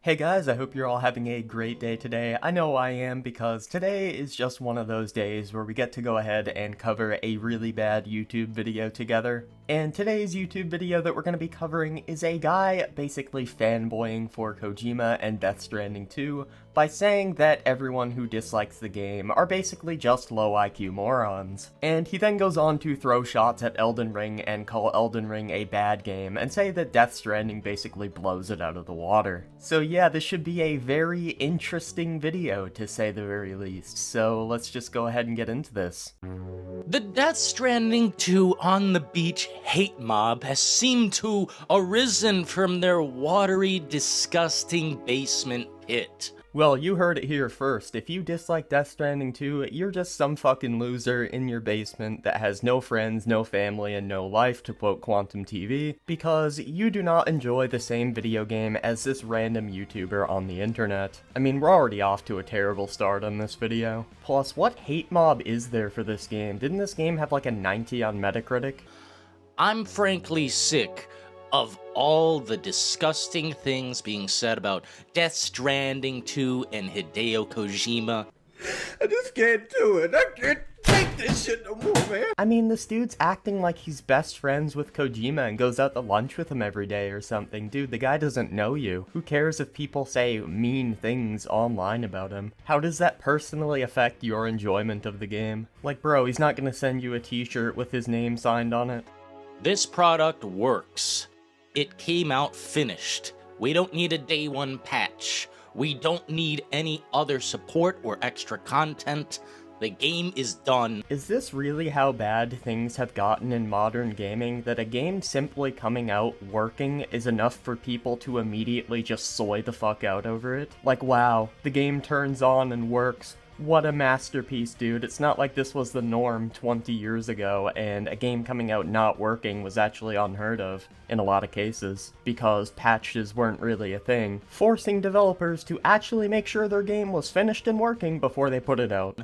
Hey guys, I hope you're all having a great day today. I know I am because today is just one of those days where we get to go ahead and cover a really bad YouTube video together. And today's YouTube video that we're going to be covering is a guy basically fanboying for Kojima and Death Stranding 2 by saying that everyone who dislikes the game are basically just low IQ morons. And he then goes on to throw shots at Elden Ring and call Elden Ring a bad game and say that Death Stranding basically blows it out of the water. So yeah, this should be a very interesting video to say the very least, so let's just go ahead and get into this. The Death Stranding 2 on the beach hate mob has seemed to arisen from their watery, disgusting basement pit. Well, you heard it here first. If you dislike Death Stranding 2, you're just some fucking loser in your basement that has no friends, no family, and no life, to quote Quantum TV, because you do not enjoy the same video game as this random YouTuber on the internet. I mean, we're already off to a terrible start on this video. Plus, what hate mob is there for this game? Didn't this game have like a 90 on Metacritic? I'm frankly sick of all the disgusting things being said about Death Stranding 2 and Hideo Kojima. I just can't do it. I can't take this shit no more, man. I mean, this dude's acting like he's best friends with Kojima and goes out to lunch with him every day or something. Dude, the guy doesn't know you. Who cares if people say mean things online about him? How does that personally affect your enjoyment of the game? Like, bro, he's not gonna send you a t-shirt with his name signed on it. This product works. It came out finished. We don't need a day one patch. We don't need any other support or extra content. The game is done. Is this really how bad things have gotten in modern gaming, that a game simply coming out working is enough for people to immediately just soy the fuck out over it? Like, wow, the game turns on and works. What a masterpiece, dude. It's not like this was the norm 20 years ago, and a game coming out not working was actually unheard of in a lot of cases, because patches weren't really a thing, forcing developers to actually make sure their game was finished and working before they put it out.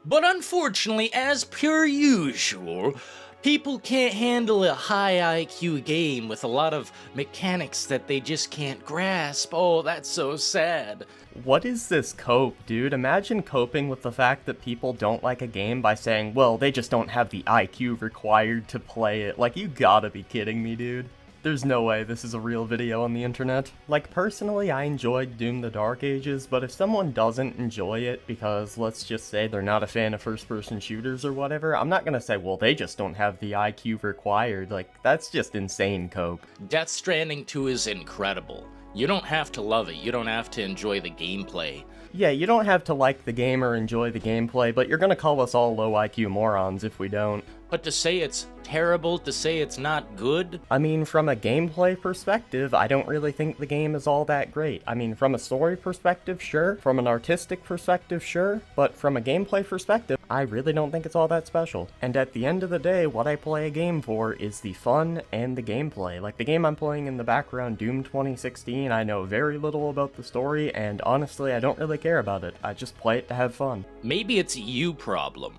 But unfortunately, as per usual, people can't handle a high IQ game with a lot of mechanics that they just can't grasp. Oh, that's so sad. What is this cope, dude? Imagine coping with the fact that people don't like a game by saying, well, they just don't have the IQ required to play it. Like, you gotta be kidding me, dude. There's no way this is a real video on the internet. Like, personally, I enjoyed Doom the Dark Ages, but if someone doesn't enjoy it because, let's just say, they're not a fan of first-person shooters or whatever, I'm not gonna say, well, they just don't have the IQ required. Like, that's just insane cope. Death Stranding 2 is incredible. You don't have to love it, you don't have to enjoy the gameplay. Yeah, you don't have to like the game or enjoy the gameplay, but you're gonna call us all low IQ morons if we don't. But to say it's terrible, to say it's not good? I mean, from a gameplay perspective, I don't really think the game is all that great. I mean, from a story perspective, sure. From an artistic perspective, sure. But from a gameplay perspective, I really don't think it's all that special. And at the end of the day, what I play a game for is the fun and the gameplay. Like, the game I'm playing in the background, Doom 2016, I know very little about the story, and honestly, I don't really care about it. I just play it to have fun. Maybe it's a you problem.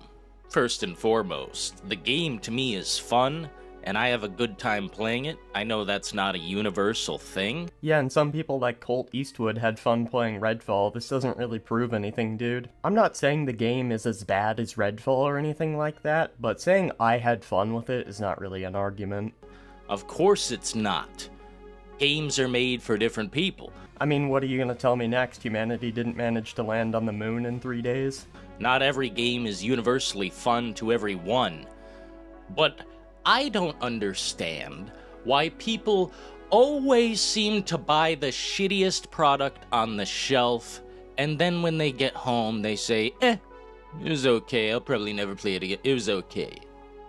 First and foremost, the game to me is fun, and I have a good time playing it. I know that's not a universal thing. Yeah, and some people like Colt Eastwood had fun playing Redfall. This doesn't really prove anything, dude. I'm not saying the game is as bad as Redfall or anything like that, but saying I had fun with it is not really an argument. Of course it's not. Games are made for different people. I mean, what are you gonna tell me next? Humanity didn't manage to land on the moon in 3 days? Not every game is universally fun to everyone. But I don't understand why people always seem to buy the shittiest product on the shelf, and then when they get home they say, it was okay, I'll probably never play it again. It was okay.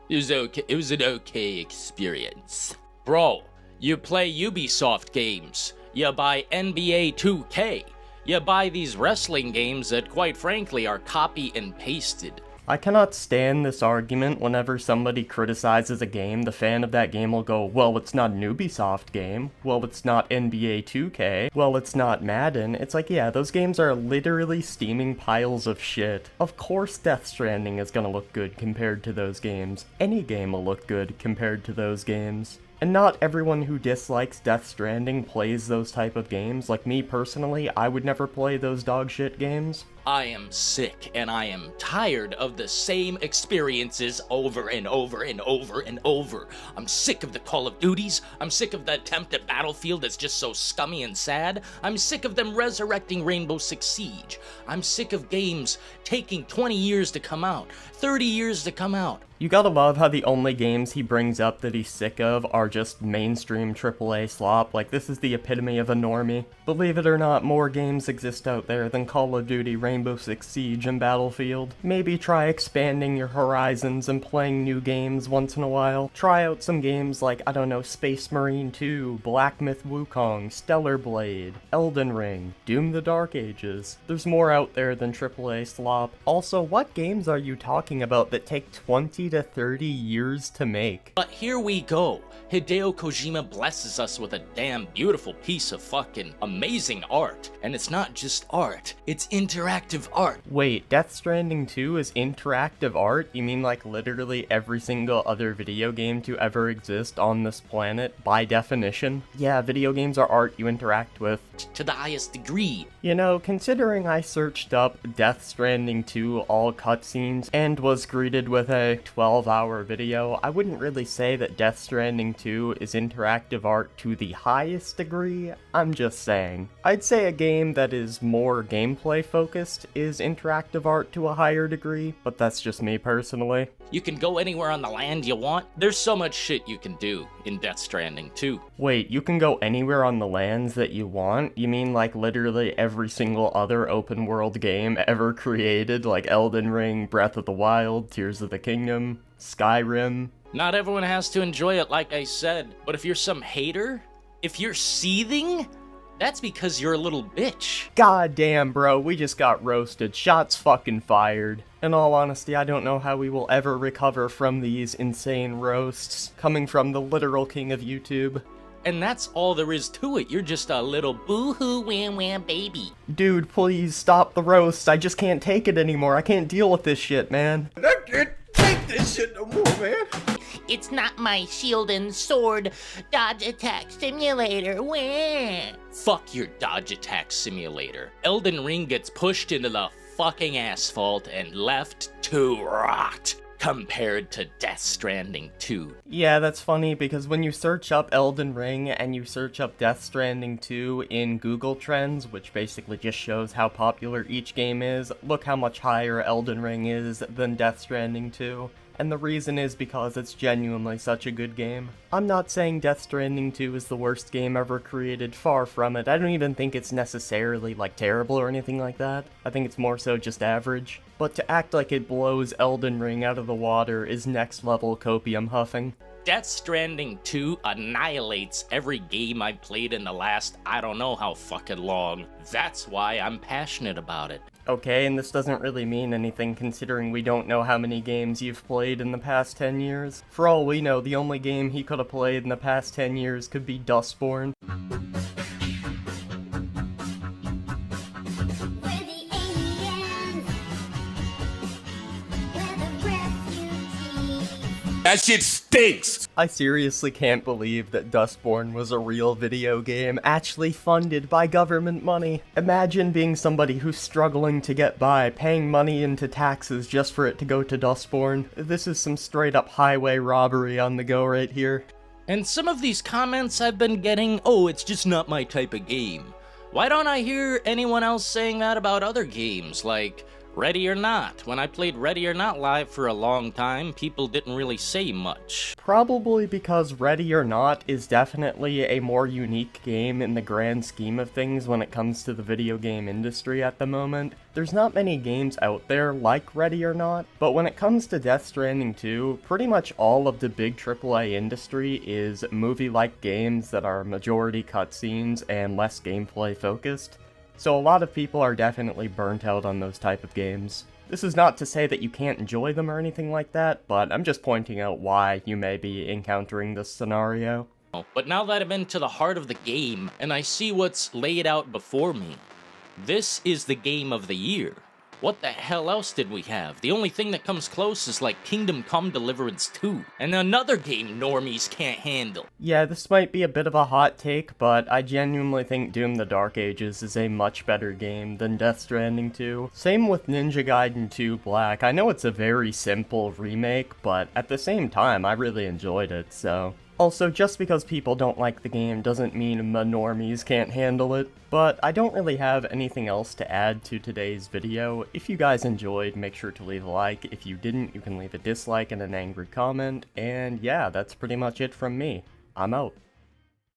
It was okay. It was an okay experience. Bro, you play Ubisoft games. You buy NBA 2K. You buy these wrestling games that, quite frankly, are copy and pasted. I cannot stand this argument whenever somebody criticizes a game, the fan of that game will go, well, it's not an Ubisoft game, well, it's not NBA 2K, well, it's not Madden. It's like, yeah, those games are literally steaming piles of shit. Of course Death Stranding is gonna look good compared to those games. Any game will look good compared to those games. And not everyone who dislikes Death Stranding plays those type of games. Like me personally, I would never play those dog shit games. I am sick and I am tired of the same experiences over and over and over and over. I'm sick of the Call of Duties. I'm sick of the attempt at Battlefield that's just so scummy and sad. I'm sick of them resurrecting Rainbow Six Siege. I'm sick of games taking 20 years to come out, 30 years to come out. You gotta love how the only games he brings up that he's sick of are just mainstream AAA slop. Like, this is the epitome of a normie. Believe it or not, more games exist out there than Call of Duty, Rainbow Six Siege, and Battlefield. Maybe try expanding your horizons and playing new games once in a while. Try out some games like, I don't know, Space Marine 2, Black Myth Wukong, Stellar Blade, Elden Ring, Doom the Dark Ages. There's more out there than AAA slop. Also, what games are you talking about that take 20 to 30 years to make? But here we go. Hideo Kojima blesses us with a damn beautiful piece of fucking amazing art. And it's not just art, it's interactive art. Wait, Death Stranding 2 is interactive art? You mean like literally every single other video game to ever exist on this planet, by definition? Yeah, video games are art you interact with. To the highest degree. You know, considering I searched up Death Stranding 2 all cutscenes and was greeted with a 12-hour video, I wouldn't really say that Death Stranding 2 is interactive art to the highest degree. I'm just saying. I'd say a game that is more gameplay focused is interactive art to a higher degree, but that's just me personally. You can go anywhere on the land you want. There's so much shit you can do in Death Stranding 2. Wait, you can go anywhere on the lands that you want? You mean like literally every single other open world game ever created, like Elden Ring, Breath of the Wild, Tears of the Kingdom, Skyrim? Not everyone has to enjoy it, like I said, but if you're some hater, if you're seething, that's because you're a little bitch. God damn, bro, we just got roasted. Shots fucking fired. In all honesty, I don't know how we will ever recover from these insane roasts coming from the literal king of YouTube. And that's all there is to it. You're just a little boo-hoo wham-wham baby. Dude, please stop the roasts. I just can't take it anymore. I can't deal with this shit, man. I can't take this shit no more, man. It's not my shield and sword dodge attack simulator. Wah. Fuck your dodge attack simulator. Elden Ring gets pushed into the fucking asphalt and left to rot compared to Death Stranding 2. Yeah, that's funny because when you search up Elden Ring and you search up Death Stranding 2 in Google Trends, which basically just shows how popular each game is, look how much higher Elden Ring is than Death Stranding 2. And the reason is because it's genuinely such a good game. I'm not saying Death Stranding 2 is the worst game ever created, far from it. I don't even think it's necessarily, like, terrible or anything like that. I think it's more so just average. But to act like it blows Elden Ring out of the water is next level copium huffing. Death Stranding 2 annihilates every game I've played in the last I don't know how fucking long. That's why I'm passionate about it. Okay, and this doesn't really mean anything considering we don't know how many games you've played in the past 10 years. For all we know, the only game he could have played in the past 10 years could be Dustborn. That shit stinks. I seriously can't believe that Dustborn was a real video game, actually funded by government money. Imagine being somebody who's struggling to get by, paying money into taxes just for it to go to Dustborn. This is some straight up highway robbery on the go right here. And some of these comments I've been getting, oh, it's just not my type of game. Why don't I hear anyone else saying that about other games, like Ready or Not? When I played Ready or Not live for a long time, people didn't really say much. Probably because Ready or Not is definitely a more unique game in the grand scheme of things when it comes to the video game industry at the moment. There's not many games out there like Ready or Not, but when it comes to Death Stranding 2, pretty much all of the big AAA industry is movie-like games that are majority cutscenes and less gameplay focused. So a lot of people are definitely burnt out on those type of games. This is not to say that you can't enjoy them or anything like that, but I'm just pointing out why you may be encountering this scenario. But now that I'm into the heart of the game, and I see what's laid out before me, this is the game of the year. What the hell else did we have? The only thing that comes close is like Kingdom Come Deliverance 2, and another game normies can't handle. Yeah, this might be a bit of a hot take, but I genuinely think Doom the Dark Ages is a much better game than Death Stranding 2. Same with Ninja Gaiden 2 Black. I know it's a very simple remake, but at the same time, I really enjoyed it, so... Also, just because people don't like the game doesn't mean the normies can't handle it, but I don't really have anything else to add to today's video. If you guys enjoyed, make sure to leave a like. If you didn't, you can leave a dislike and an angry comment, and yeah, that's pretty much it from me. I'm out.